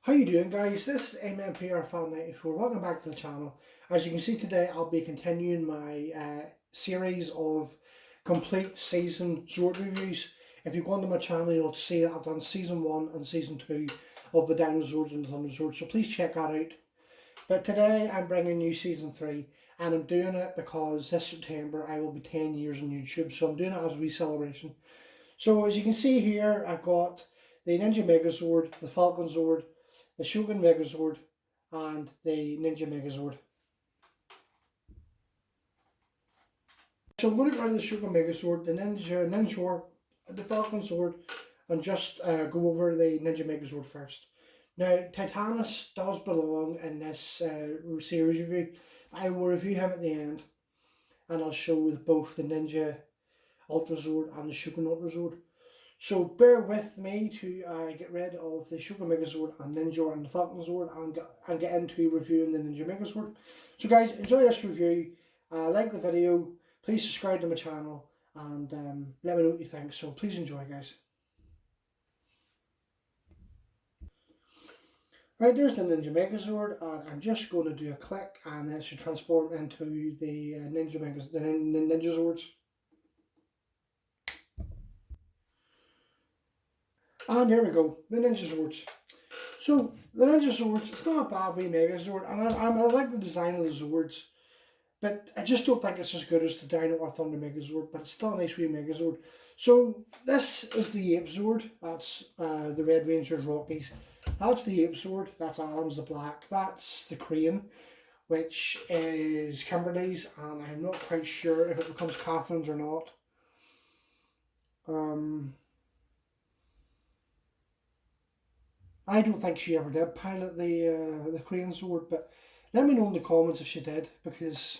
How you doing, guys? This is MMPR Fan 94. Welcome back to the channel. As you can see today, I'll be continuing my series of complete season Zord reviews. If you go onto my channel, you'll see that I've done season 1 and season 2 of the Down Zords and the Thunder Zords, so please check that out. But today I'm bringing you season 3, and I'm doing it because this September I will be 10 years on YouTube, so I'm doing it as a wee celebration. So as you can see here, I've got the Ninja Megazord, the Falcon Zord, the Shogun Megazord, and the Ninja Megazord. So I'm going to go to the Shogun Megazord, the Ninja, the Falcon Sword, and just go over the Ninja Megazord first. Now, Titanus does belong in this series review. I will review him at the end, and I'll show both the Ninja Ultra Zord and the Shogun Ultra Zord. So bear with me to get rid of the Shogun Megazord and Ninja and the Falcon Zord and get into reviewing the Ninja Megazord. So guys, enjoy this review, like the video, please subscribe to my channel, and let me know what you think. So please enjoy, guys. Right, there's the Ninja Megazord, and I'm just going to do a click and it should transform into the Ninja Zords. And there we go, the Ninja Zords. So, the Ninja Zords, it's not a bad wee Megazord, and I like the design of the Zords, but I just don't think it's as good as the Dino or Thunder Megazord, but it's still a nice wee Megazord. So, this is the Ape Zord, that's the Red Ranger's Rockies. That's the Ape Zord, that's Adam's the Black, that's the Crane, which is Kimberly's, and I'm not quite sure if it becomes Catherine's or not. I don't think she ever did pilot the Crane Sword, but let me know in the comments if she did, because,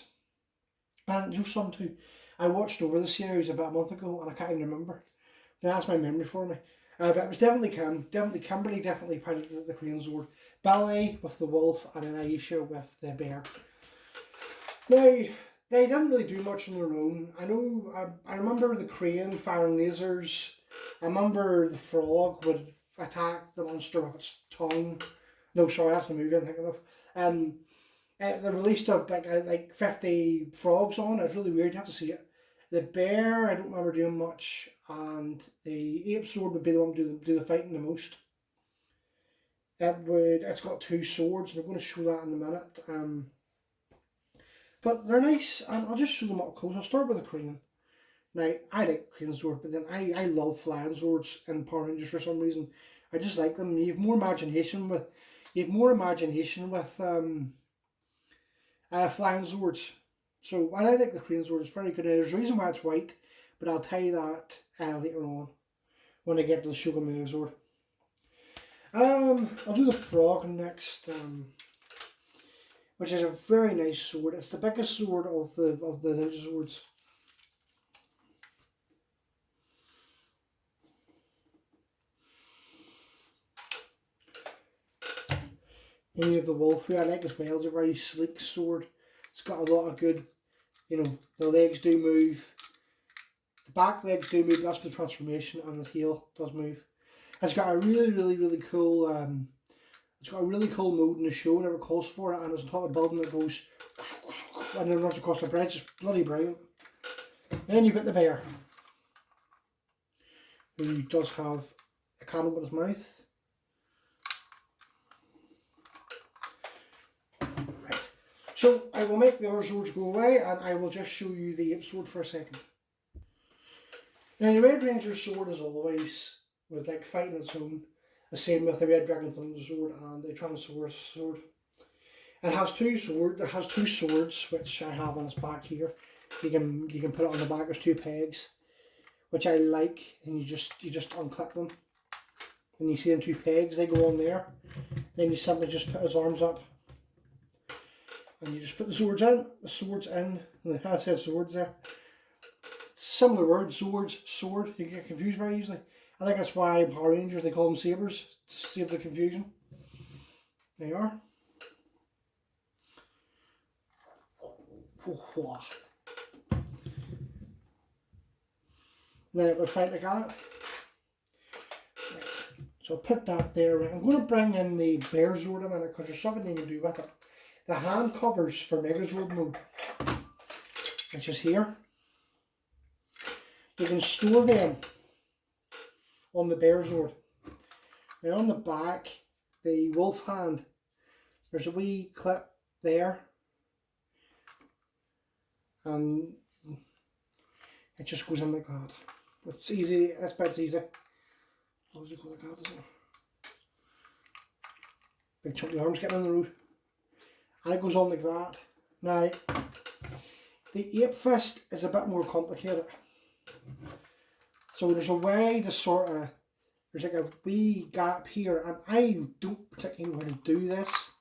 and you some too, I watched over the series about a month ago and I can't even remember. That's my memory for me. But it was definitely Kimberly definitely piloted the Crane Sword. Ballet with the wolf, and then Aisha with the bear. Now, they didn't really do much on their own. I remember the crane firing lasers. I remember the frog would attack the monster with its tongue. No, sorry, that's the movie I'm thinking of. They released like 50 frogs on. It was really weird. You have to see it. The bear, I don't remember doing much, and the ape sword would be the one to do the fighting the most. It's got 2 swords, and I'm going to show that in a minute. But they're nice, and I'll just show them up close. I'll start with the crane. Now, I like Crane Zord, but then I love flying Zords in Power Rangers for some reason. I just like them. You have more imagination with flying Zords. So I like the Crane Zord. It's very good. There's a reason why it's white, but I'll tell you that later on when I get to the Shogun Megazord. I'll do the frog next, which is a very nice sword. It's the biggest sword of the Ninja Zords. And you have the wolf, who I like as well. It's a very sleek sword. It's got a lot of good, the legs do move. The back legs do move, that's for the transformation, and the tail does move. It's got a really cool, mode in the show whenever it calls for it, and it's on top of a building that goes and then runs across the bridge. It's bloody brilliant. And you've got the bear, who does have a cannon with his mouth. So I will make the other Zords go away, and I will just show you the Ape Sword for a second. Now the Red Ranger Sword, as always, would like fighting its own. The same with the Red Dragon Thunder Sword and the Transverse Sword. It has two swords, which I have on its back here. You can put it on the back. There's 2 pegs, which I like, and you just unclip them, and you see them 2 pegs. They go on there. Then you simply just put his arms up. And you just put the swords in, I said swords there. Similar words, swords, sword, you get confused very easily. I think that's why Power Rangers, they call them sabers, to save the confusion. There you are. And then it would fight like that. Right. So I'll put that there. Right. I'm going to bring in the Bear Zord in a minute because there's something you can do with it. The hand covers for Megazord mode, which is here. You can store them on the Bear Zord. Now on the back, the wolf hand, there's a wee clip there. And it just goes in like that. It's easy, this bit's easy. I'll just go like that as well. Big chunky arms getting on the road. And it goes on like that. Now, the ape fist is a bit more complicated. So there's a way to sort of, there's like a wee gap here, and I don't particularly know how to do this.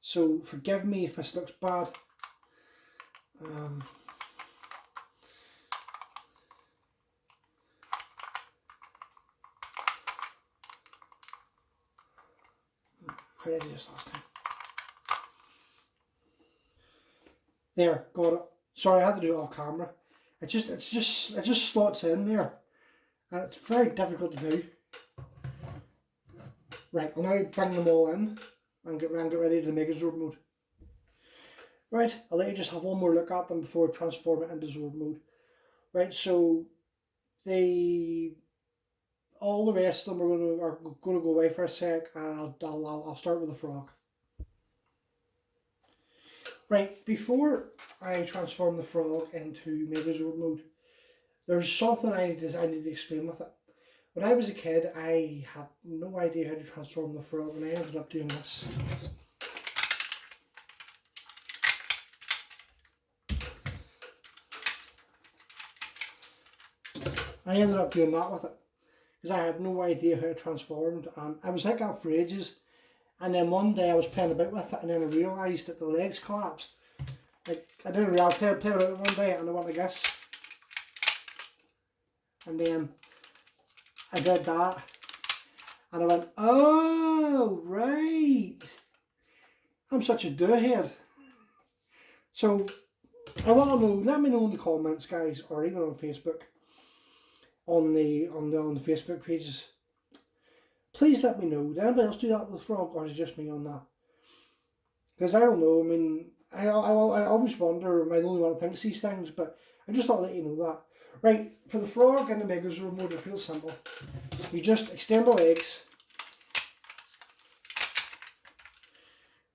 So forgive me if this looks bad. How did I do this last time? There, got it. Sorry, I had to do it off camera. It just slots in there, and it's very difficult to do. Right, I'll now bring them all in and get ready to make a Zord mode. Right, I'll let you just have one more look at them before I transform it into Zord mode. Right, so all the rest of them are going to go away for a sec, and I'll start with the frog. Right, before I transform the frog into Megazord mode, there's something I need to explain with it. When I was a kid, I had no idea how to transform the frog, and I ended up doing this. I ended up doing that with it, because I had no idea how it transformed, and I was like that for ages. And then one day I was playing about with it, and then I realised that the legs collapsed. Like, I didn't realise, I played about it one day, and I went like this. And then I did that, and I went, oh, right. I'm such a do-head. So, I want to know, let me know in the comments, guys, or even on Facebook, on the Facebook pages. Please let me know, did anybody else do that with the frog, or is it just me on that? Because I don't know, I mean, I always wonder, am I the only one who thinks these things, but I just thought I'd let you know that. Right, for the frog in the Megazord mode, it's real simple. You just extend the legs,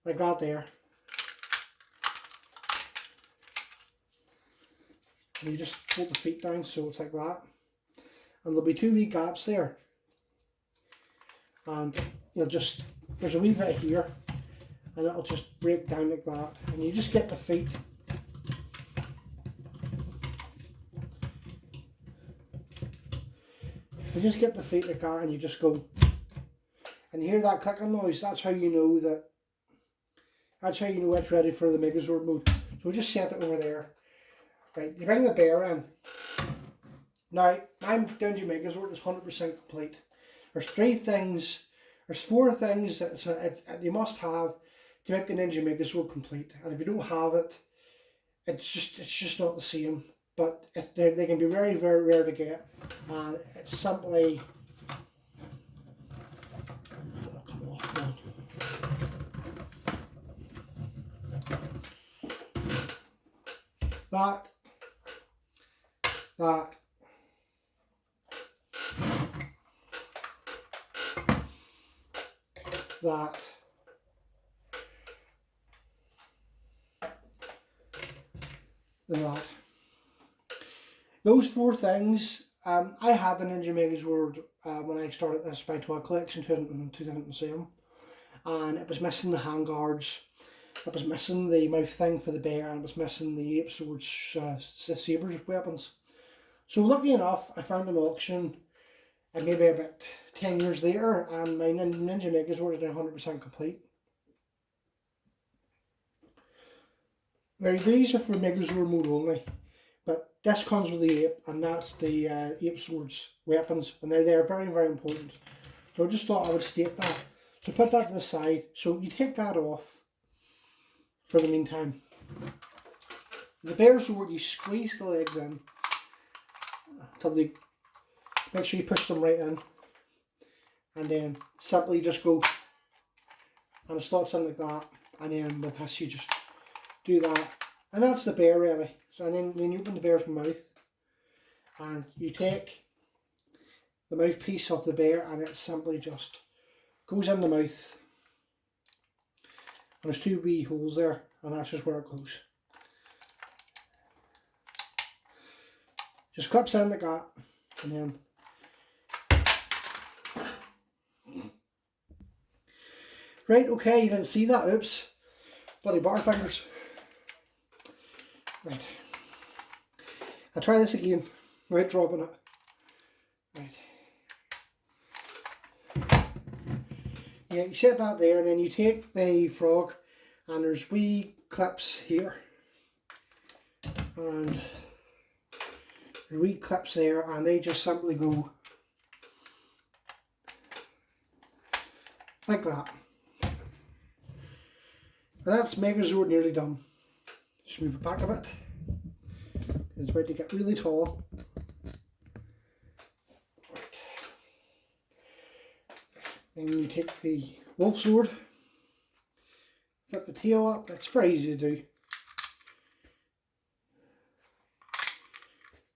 like that there. And you just fold the feet down so it's like that. And there'll be two wee gaps there. And you'll just, there's a wee bit here, and it'll just break down like that. And you just get the feet. You just get the feet like that, and you just go. And you hear that clicking noise, that's how you know that, that's how you know it's ready for the Megazord mode. So we'll just set it over there. Right, you bring the bear in. Now, my Dingy Megazord is 100% complete. There's four things that you must have to make the Ninja Megazord complete. And if you don't have it, it's just not the same. But they can be very, very rare to get. And it's simply, come off now. That, that. Those four things, I had the Ninja Megazord when I started this by Toy Collection in 2007, and it was missing the handguards, it was missing the mouth thing for the bear, and it was missing the ape swords, sabers weapons. So lucky enough, I found an auction, and maybe about 10 years later, and my Ninja Megazord is now 100% complete. Now these are for Megazord mode only, but this comes with the ape, and that's the ape swords weapons, and they're very, very important. So I just thought I would state that. So put that to the side. So you take that off for the meantime. The bear sword, you squeeze the legs in until they, make sure you push them right in. and then simply just go, and it starts in like that, and then with this you just do that, and that's the bear ready. So and then you open the bear's mouth, and you take the mouthpiece of the bear, and it simply just goes in the mouth. And there's 2 wee holes there, and that's just where it goes. Just clips in like that, and then right, okay, you didn't see that, oops. Bloody butterfingers. Right. I'll try this again without dropping it. Right. Yeah, you set that there, and then you take the frog, and there's wee clips here. And there's wee clips there, and they just simply go like that. And that's Megazord nearly done. Just move it back a bit. It's about to get really tall. And you take the wolf sword, flip the tail up. It's very easy to do.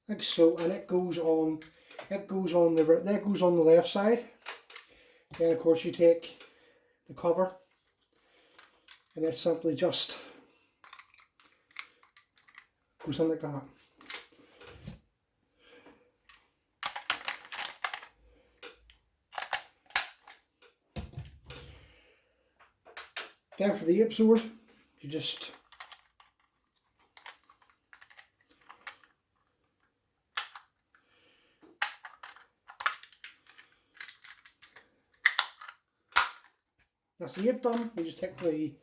Like so, and it goes on the left side. Then of course you take the cover, and it simply just goes in like that. Then for the ape sword, you just that's the ape done. You just take the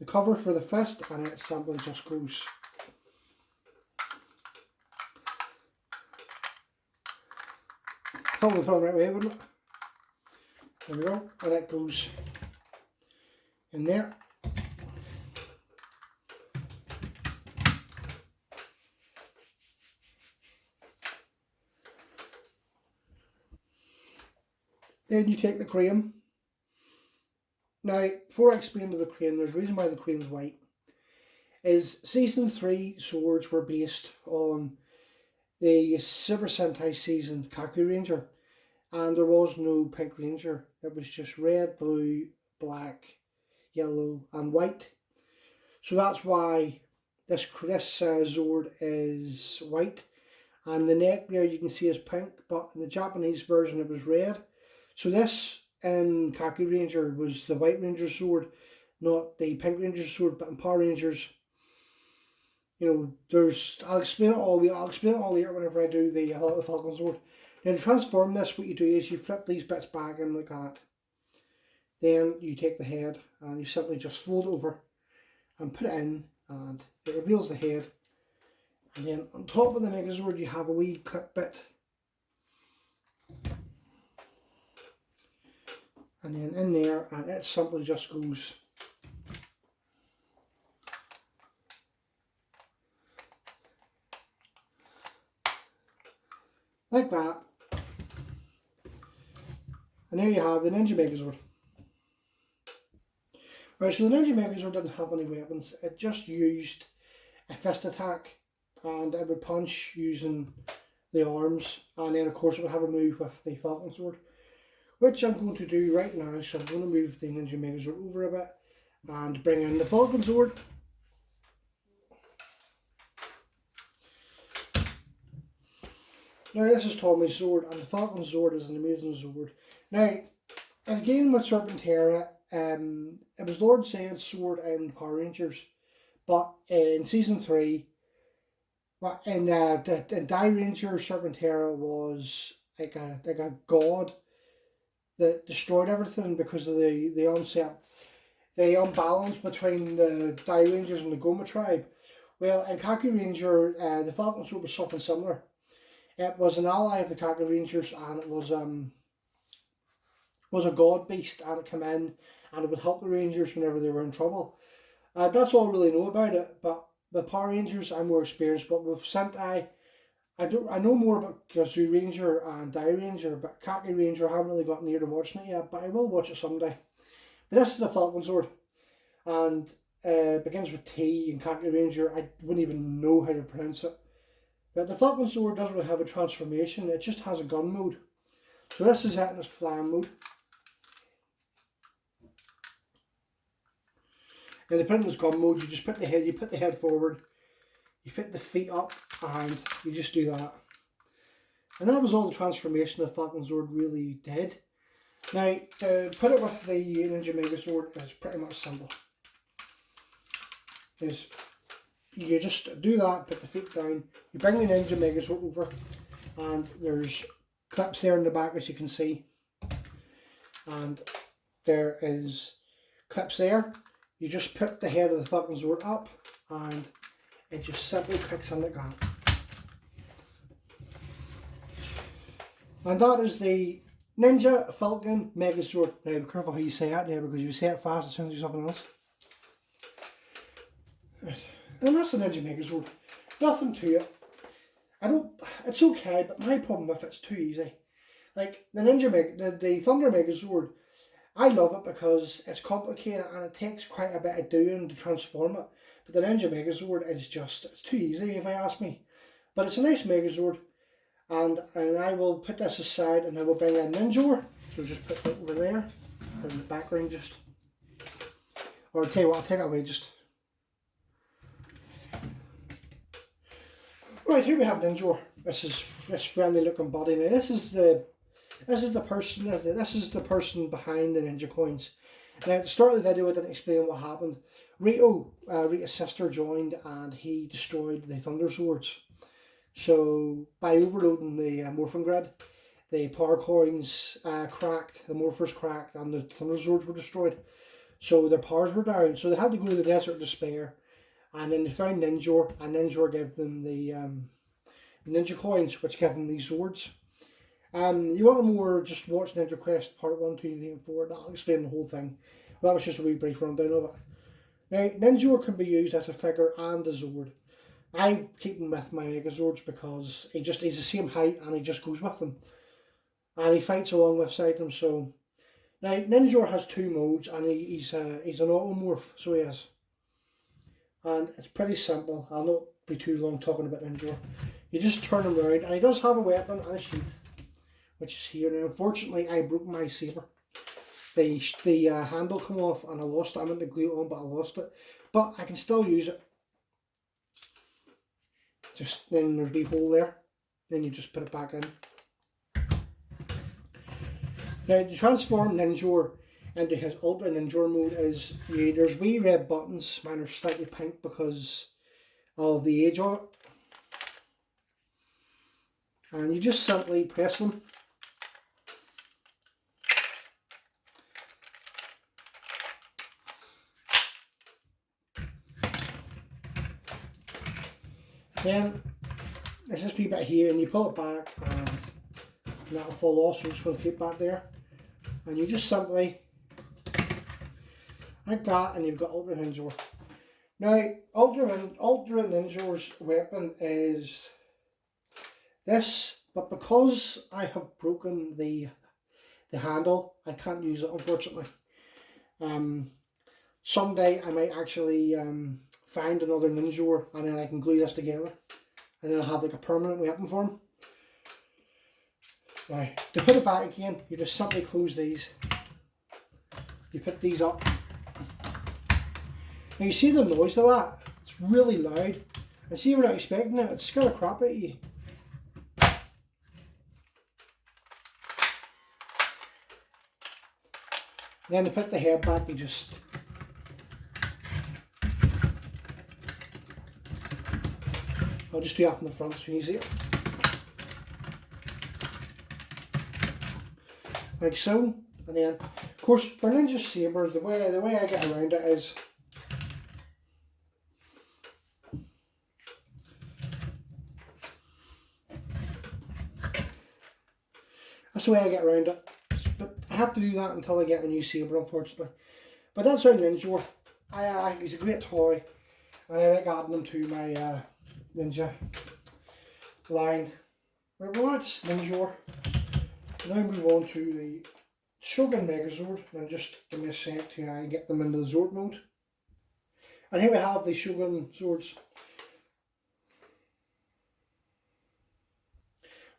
cover for the fist, and it simply just goes probably the right way, wouldn't it? There we go, and it goes in there. Then you take the crane. Now, before I explain to the crane, there's a reason why the crane's white. Is Season 3 swords were based on the Super Sentai season Kaku Ranger, and there was no Pink Ranger. It was just red, blue, black, yellow and white. So that's why this Zord is white, and the neck there you can see is pink, but in the Japanese version it was red. So this in Kaku Ranger was the White Ranger sword, not the Pink Ranger sword. But in Power Rangers, you know, I'll explain it all later whenever I do the Falcon sword. Now to transform this, what you do is you flip these bits back in like that. Then you take the head and you simply just fold it over and put it in, and it reveals the head. And then on top of the Megazord you have a wee clip bit. And then in there, and it simply just goes like that. And there you have the Ninja Megazord. Right, so the Ninja Megazord didn't have any weapons. It just used a fist attack, and it would punch using the arms, and then of course it would have a move with the Falcon sword, which I'm going to do right now. So I'm going to move the Ninja Megazord over a bit and bring in the Falcon sword. Now this is Tommy's sword, and the Falcon sword is an amazing sword. Now, again with Serpentera, it was Lord Zed's sword in Power Rangers, but in Season 3, in Die Ranger, Serpentera was like a god that destroyed everything because of the unbalance between the Die Rangers and the Goma tribe. Well, in Kaku Ranger, the Falcon sword was something similar. It was an ally of the Kaku Rangers, and it was a god beast, and it came in and it would help the Rangers whenever they were in trouble. That's all I really know about it, but the Power Rangers I'm more experienced, but with Sentai I know more about Gazoo Ranger and Die Ranger, but Khaki Ranger I haven't really got near to watching it yet, but I will watch it someday. But this is the Falcon Sword, and begins with T, and Khaki Ranger, I wouldn't even know how to pronounce it. But the Falcon Sword doesn't really have a transformation, it just has a gun mode. So this is it in its flying mode. And they put it in its gun mode, you just put the head forward, you put the feet up, and you just do that. And that was all the transformation of Falcon Sword really did. Now, to put it with the Ninja Mega Sword is pretty much simple. Is you just do that, put the feet down, you bring the Ninja Mega Sword over, and there's clips there in the back as you can see. And there is clips there. You just put the head of the Falcon Sword up, and it just simply clicks in like that. And that is the Ninja Falcon Mega Sword. Now be careful how you say that there, because if you say it fast it sounds like something else. Right. And that's the Ninja Mega Sword. Nothing to it. It's okay, but my problem with it's too easy. Like the Thunder Mega Sword, I love it because it's complicated and it takes quite a bit of doing to transform it. But the Ninja Mega Sword is just, it's too easy if I ask me. But it's a nice Mega Sword. And I will put this aside and I will bring in Ninja. So just put it over there, in the background just. Or I'll tell you what, I'll take it away just. Right, here we have Ninja. This is this friendly looking body. Now this is the person behind the Ninja coins. Now at the start of the video I didn't explain what happened. Rita's sister joined and he destroyed the Thunder Swords. So by overloading the Morphin grid, the power coins cracked, the Morphers cracked, and the Thunder Swords were destroyed. So their powers were down. So they had to go to the Desert of Despair, and then they found Ninja, and Ninja gave them the Ninja coins, which gave them these swords. You want to more just watch Ninja Quest Part 1, 2, 3, and 4. That'll explain the whole thing. Well, that was just a wee brief rundown of it. Now, Ninja can be used as a figure and a Zord. I keep him with my Mega Zords because he's the same height and he just goes with them. And he fights along beside them. So now Ninja has 2 modes and he's an automorph, so he is. And it's pretty simple. I'll not be too long talking about Ninja. You just turn him around and he does have a weapon and a sheath, which is here. Now unfortunately I broke my saber. The handle come off and I lost it. I meant to glue it on but I lost it. But I can still use it. Just then there's a big hole there, then you just put it back in. Now to transform Ninja into his Ultra Ninja mode is there's wee red buttons. Mine are slightly pink because of the age on it, and you just simply press them. Then there's this wee bit here and you pull it back and that'll fall off, so you're just going to keep that there. And you just simply, like that, and you've got Ultra Ninja. Now, Ultra Ninja's weapon is this, but because I have broken the handle, I can't use it unfortunately. Someday I might actually find another Ninja and then I can glue this together and then I'll have like a permanent weapon for him. Now, to put it back again, you just simply close these. You put these up. Now you see the noise of that? It's really loud. And see, you're not expecting it, it's scared the crap out of you. Then to put the head back, you just I'll just do that from the front so you can see it. Like so. And then, of course, for Ninja Saber, the way I get around it is that's the way I get around it. But I have to do that until I get a new saber, unfortunately. But that's how Ninja. He's a great toy, and I like adding them to my Ninja line. Right, well that's Ninja. Now move on to the Shogun Megazord, and just give me a sec to get them into the Zord mode. And here we have the Shogun Zords.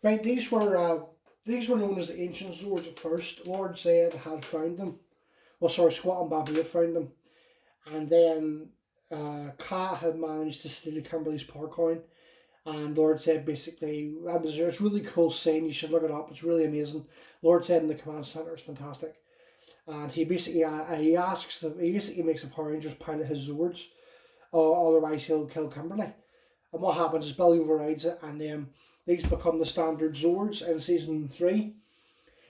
Right, these were known as the ancient Zords at first. Lord Zed had found them. Well, sorry, Squat and Babu had found them, and then Kat had managed to steal Kimberly's power coin. And Lord Zed basically, it's a really cool scene. You should look it up. It's really amazing. Lord Zed in the command center is fantastic. And he basically he basically makes the Power Rangers pilot his Zords, otherwise he'll kill Kimberly. And what happens is Billy overrides it, and these become the standard Zords in season 3.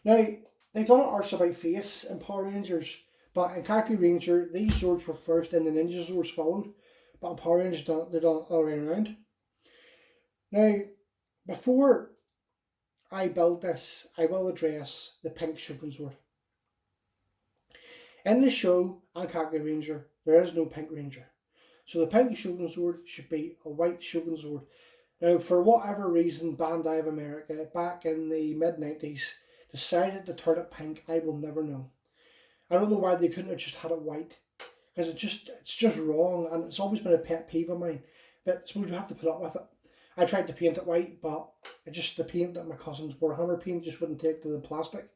Now they've done it arse about face in Power Rangers, but in Kaku Ranger these Zords were first, and the Ninja Zords followed. But in Power Rangers they've done it all the way around. Now, before I build this, I will address the pink Shogun Sword. In the show and Kaku Ranger, there is no pink Ranger. So the pink Shogun Sword should be a white Shogun Sword. Now, for whatever reason, Bandai of America, back in the mid-90s, decided to turn it pink. I will never know. I don't know why they couldn't have just had it white. Because it's just wrong, and it's always been a pet peeve of mine. But I suppose we have to put up with it. I tried to paint it white, but the paint that my cousins Warhammer paint just wouldn't take to the plastic.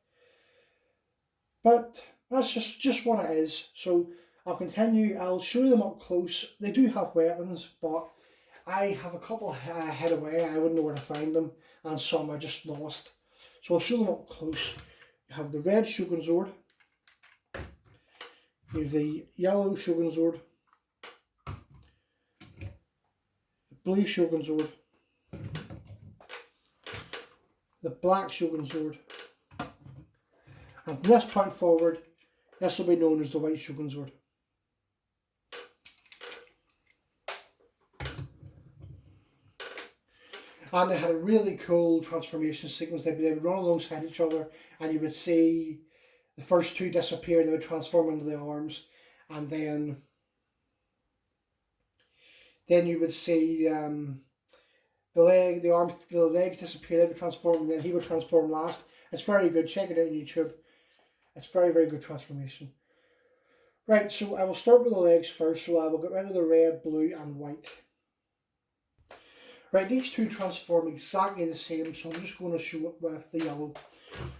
But that's just what it is. So I'll continue. I'll show them up close. They do have weapons, but I have a couple hid away. I wouldn't know where to find them, and some I just lost. So I'll show them up close. You have the red Shogun Zord. You have the yellow Shogun Zord. The blue Shogun Zord. The black Shogun Sword, and from this point forward, this will be known as the white Shogun Sword. And they had a really cool transformation sequence. They would run alongside each other, and you would see the first two disappear, and they would transform into the arms, and then you would see the legs disappear, they would transform, and then he would transform last. It's very good. Check it out on YouTube. It's very, very good transformation. Right, so I will start with the legs first. So I will get rid of the red, blue, and white. Right, these two transform exactly the same, so I'm just going to show it with the yellow.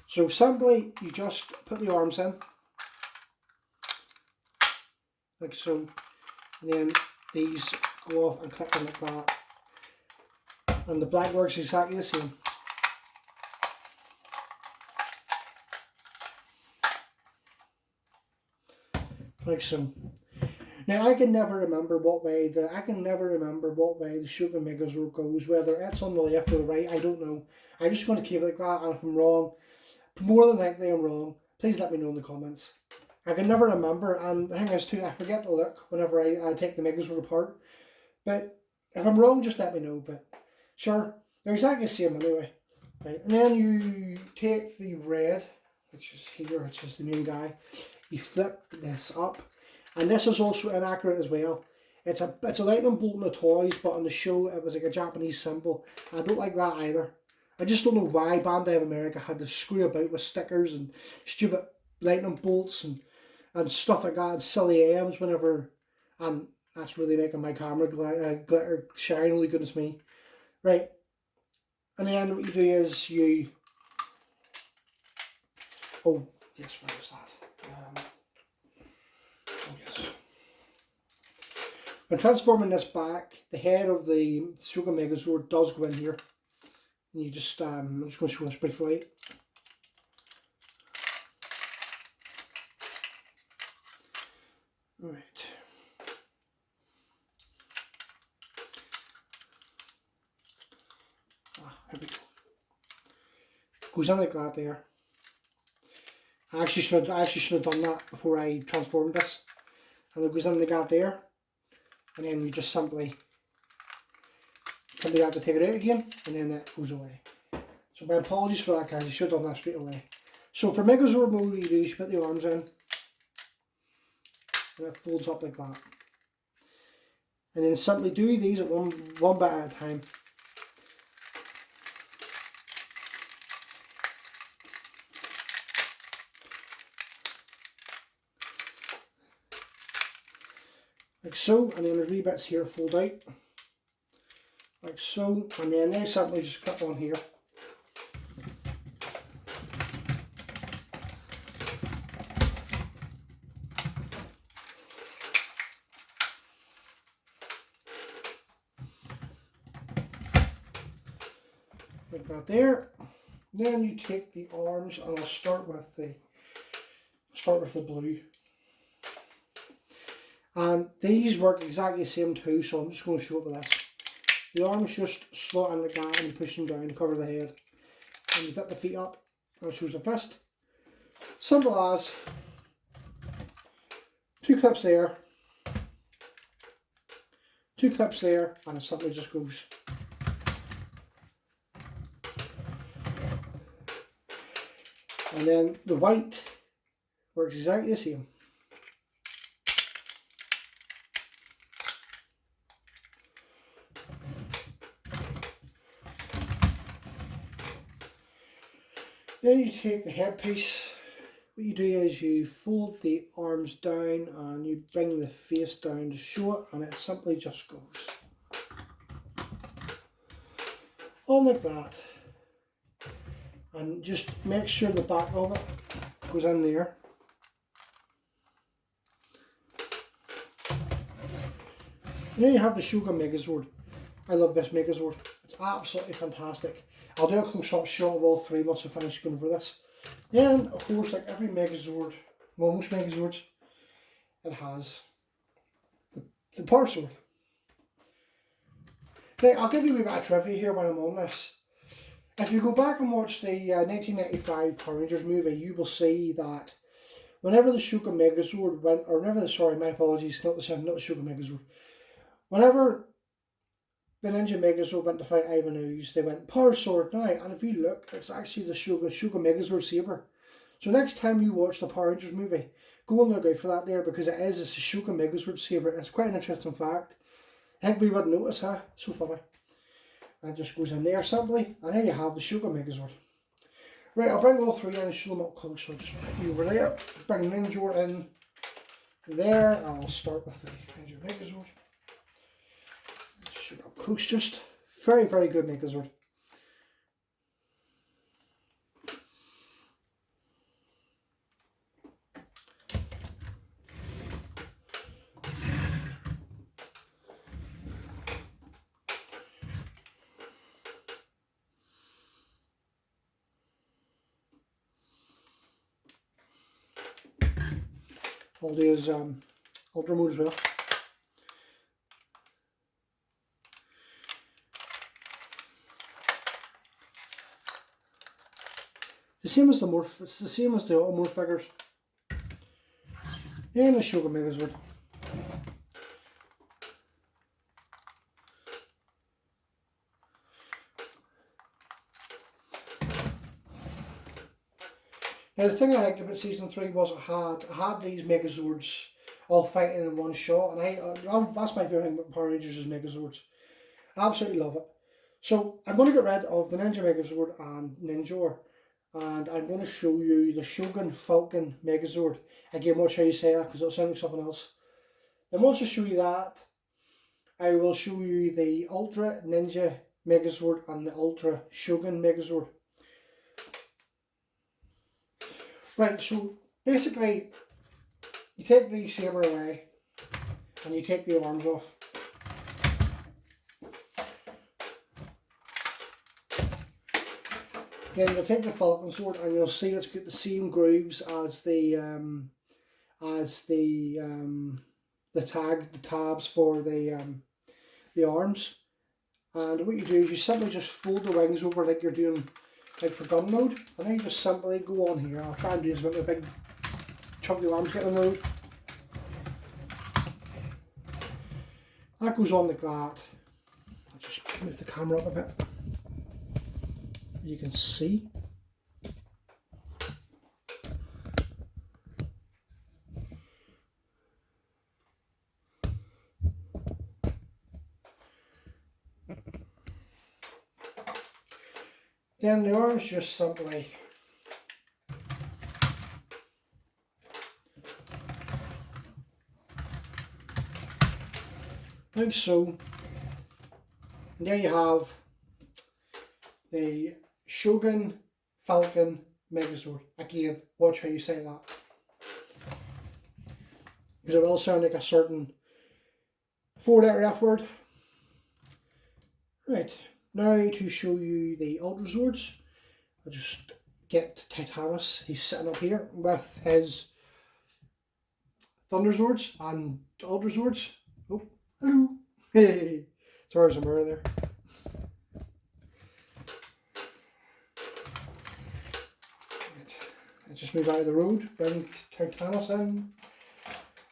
So simply, you just put the arms in, like so, and then these go off and click in like that. And the black works exactly the same. Like so. Now I can never remember what way the Shogun Megazord goes, whether it's on the left or the right, I don't know. I'm just going to keep it like that, and if I'm wrong, more than likely I'm wrong, please let me know in the comments. I can never remember, and the thing is too, I forget to look whenever I take the Megazord apart. But if I'm wrong, just let me know. But sure, they're exactly the same anyway. Right, and then you take the red, which is here, which is the main guy. You flip this up, and this is also inaccurate as well. It's a lightning bolt in the toys, but on the show it was like a Japanese symbol. I don't like that either. I just don't know why Bandai of America had to screw about with stickers and stupid lightning bolts and stuff like that, and silly M's whenever, and that's really making my camera glitter shine, holy goodness me. Right, and then what you do is you, oh yes, where is that? Oh yes. When transforming this back, the head of the Shogun Megazord does go in here. And you just, I'm just going to show this briefly. Right. Here we go. Goes in like that there. I actually should have done that before I transformed this. And it goes in the gap there. And then you just simply have to take it out again, and then it goes away. So my apologies for that, guys. You should have done that straight away. So for Megazord mode, what you do is you put the arms in, and it folds up like that. And then simply do these at one bit at a time. like so, and then there's wee bits here fold out, like so, and then they simply just clip on here. Like that there. Then you take the arms, and I'll start with the blue. And these work exactly the same too, so I'm just going to show it with this. The arms just slot in the gap and you push them down to cover the head. And you fit the feet up, and it shows the fist. Simple as 2 clips there, 2 clips there, and it simply just goes. And then the white works exactly the same. Then you take the headpiece. What you do is you fold the arms down and you bring the face down to show it, and it simply just goes on like that. And just make sure the back of it goes in there. And then you have the Shogun Megazord. I love this Megazord. It's absolutely fantastic. I'll do a close-up shot of all 3 once I finish going over this. Then, of course, like every Megazord, well, most Megazords, it has the power sword. Now, I'll give you a bit of trivia here while I'm on this. If you go back and watch the 1995 Power Rangers movie, you will see that whenever the Shogun Megazord went, or whenever the, sorry, my apologies, not the Shogun Megazord. Whenever the Ninja Megazord went to fight Ivan Ooze, they went power sword now, and if you look, it's actually the Shogun Megazord saber. So next time you watch the Power Rangers movie, go and look out for that there, because it's a Shogun Megazord saber. It's quite an interesting fact. I think we wouldn't notice, huh? So funny. And it just goes in there simply, and here you have the Shogun Megazord. Right, I'll bring all 3 in and show them up close. So just put you over there, bring Ninja in there, and I'll start with the Ninja Megazord. Shoot up close, just very, very good Megazord. I'll do his ultra mode as well. The same as the Morph, it's the same as the Morph figures. And the Shogun Megazord. Now the thing I liked about season 3 was I had these Megazords all fighting in one shot, and that's my favorite thing about Power Rangers is Megazords. I absolutely love it. So I'm going to get rid of the Ninja Megazord and Ninja, and I'm going to show you the Shogun Falcon Megazord. Again, watch how you say that because it'll sound like something else. Then once I show you that, I will show you the Ultra Ninja Megazord and the Ultra Shogun Megazord. Right, so basically you take the saber away and you take the arms off. Then you'll take the Falcon sword and you'll see it's got the same grooves as the tabs for the arms. And what you do is you simply just fold the wings over like you're doing like for gun mode, and then you just simply go on here. I'll try and do this with the big chunky arms getting on the road. That goes on like that. I'll just move the camera up a bit. You can see. Then the arms just simply like so. And there you have the Shogun Falcon Megazord. Again, watch how you say that, because it will sound like a certain 4-letter F word. Right, now to show you the Ultra Zords, I'll just get Titanus. He's sitting up here with his Thunder Zords and Ultra Zords. Oh, hello. Hey, sorry, there's a mirror there. I just move out of the road, bring Titanus in.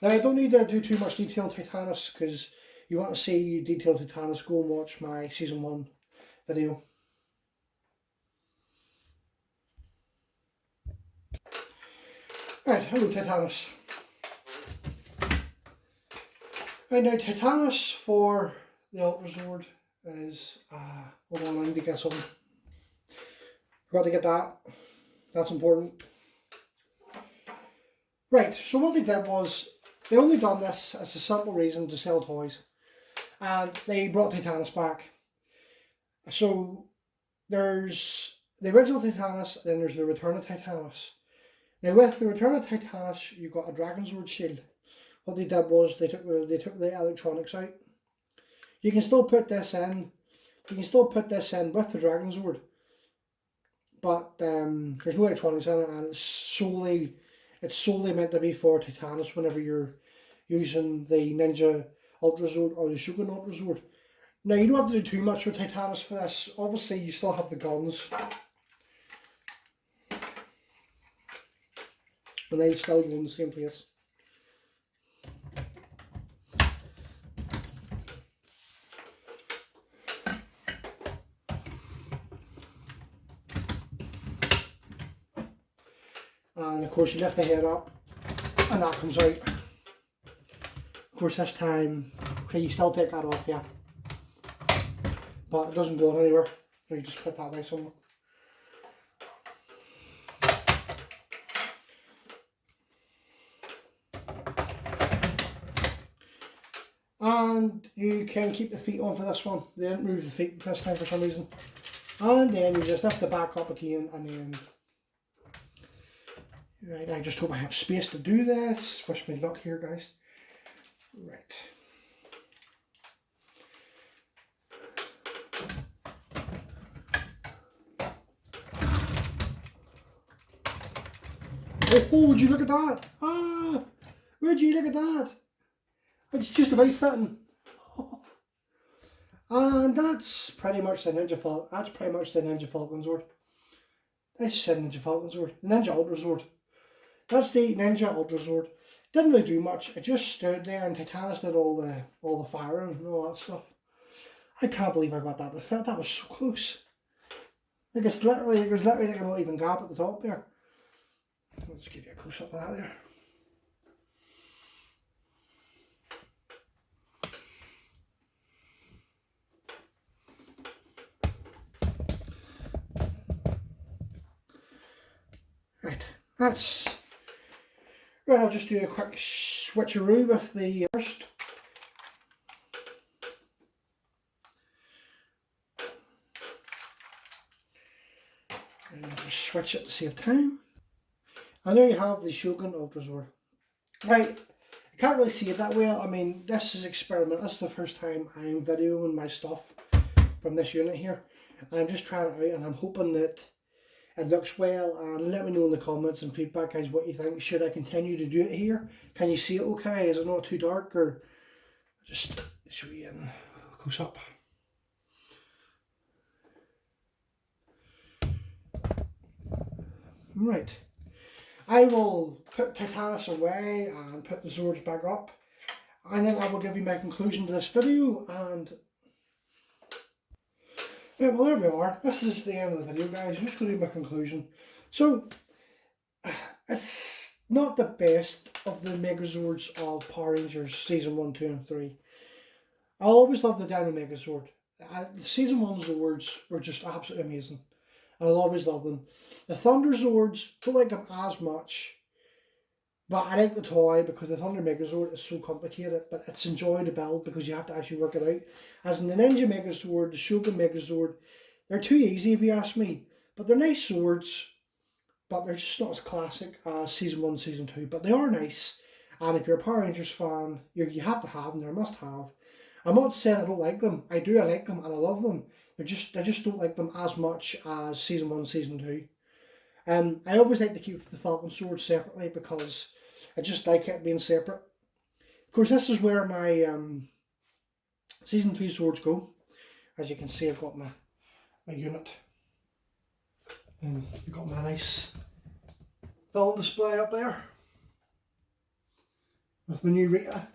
Now I don't need to do too much detail on Titanus, because you want to see detailed Titanus, go and watch my season 1 video. Right, hello Titanus. Right, now Titanus for the Ultra Zord is, hold on, I need to get something. Forgot to get that, that's important. Right, so what they did was, they only done this as a simple reason to sell toys, and they brought Titanus back. So there's the original Titanus, and then there's the Return of Titanus. Now with the Return of Titanus, you got a Dragon Sword shield. What they did was they took the electronics out. You can still put this in. You can still put this in with the Dragon Sword, but there's no electronics in it, and it's solely meant to be for Titanus whenever you're using the Ninja Ultra Zord or the Shogun Ultra Zord. Now you don't have to do too much with Titanus for this. Obviously you still have the guns, and they still go in the same place. And of course you lift the head up and that comes out. Of course this time, okay, you still take that off, yeah, but it doesn't go on anywhere, so you just put that away somewhere. And you can keep the feet on for this one. They didn't move the feet this time for some reason. And then you just lift the back up again, and then, right, I just hope I have space to do this. Wish me luck here, guys. Right. Oh, would you look at that? Ah, would you look at that? It's just about fitting. And that's pretty much the Ninja Falcon. That's pretty much the Ninja Falcon Zord. I just said Ninja Falcon Zord. Ninja Ultra Zord. That's the Ninja Ultra Zord. Didn't really do much. It just stood there, and Titanus did all the firing and all that stuff. I can't believe I got that to fit. That was so close. Like there's literally like an uneven gap at the top there. Let's give you a close up of that there. Right, that's right. I'll just do a quick switcheroo with the first. And I'll just switch it to save time. And there you have the Shogun Ultra Zord. Right, I can't really see it that well. I mean, this is experiment. This is the first time I'm videoing my stuff from this unit here, and I'm just trying it out, and I'm hoping that it looks well. And let me know in the comments and feedback, guys, what you think. Should I continue to do it here? Can you see it okay? Is it not too dark? Or just show you in close up. Right, I will put Titanus away and put the Zords back up, and then I will give you my conclusion to this video. And yeah, well, there we are. This is the end of the video, guys. I'm just going to do my conclusion. So, it's not the best of the Megazords of Power Rangers Season 1, 2 and 3. I always love the Dino Megazord. The Season 1 Zords were just absolutely amazing. I'll always love them. The Thunder Zords, don't like them as much. But I like the toy because the Thunder Megazord is so complicated, but it's enjoyable to build because you have to actually work it out. As in the Ninja Megazord, the Shogun Megazord, they're too easy if you ask me. But they're nice swords, but they're just not as classic as Season 1, Season 2. But they are nice. And if you're a Power Rangers fan, you have to have them, they're a must have. I'm not saying I don't like them. I do, I like them and I love them. I just don't like them as much as Season 1, Season 2. I always like to keep the Falcon sword separately because I just like it being separate. Of course, this is where my Season 3 swords go. As you can see, I've got my unit. And I've got my nice film display up there. With my new Rita,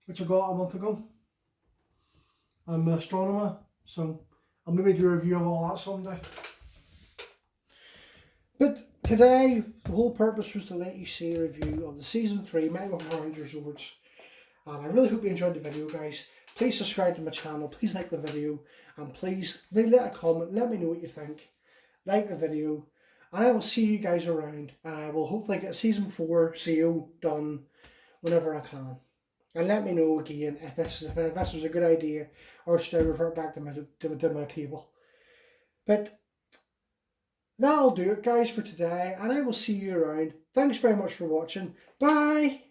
which I got a month ago. I'm an astronomer, so I'll maybe do a review of all that someday. But today, the whole purpose was to let you see a review of the Season 3 Mega Power Rangers Zords. And I really hope you enjoyed the video, guys. Please subscribe to my channel, please like the video, and please leave a comment, let me know what you think. Like the video, and I will see you guys around, and I will hopefully get Season 4 CO done whenever I can. And let me know again if this was a good idea, or should I revert back to my table. But that'll do it, guys, for today, and I will see you around. Thanks very much for watching. Bye!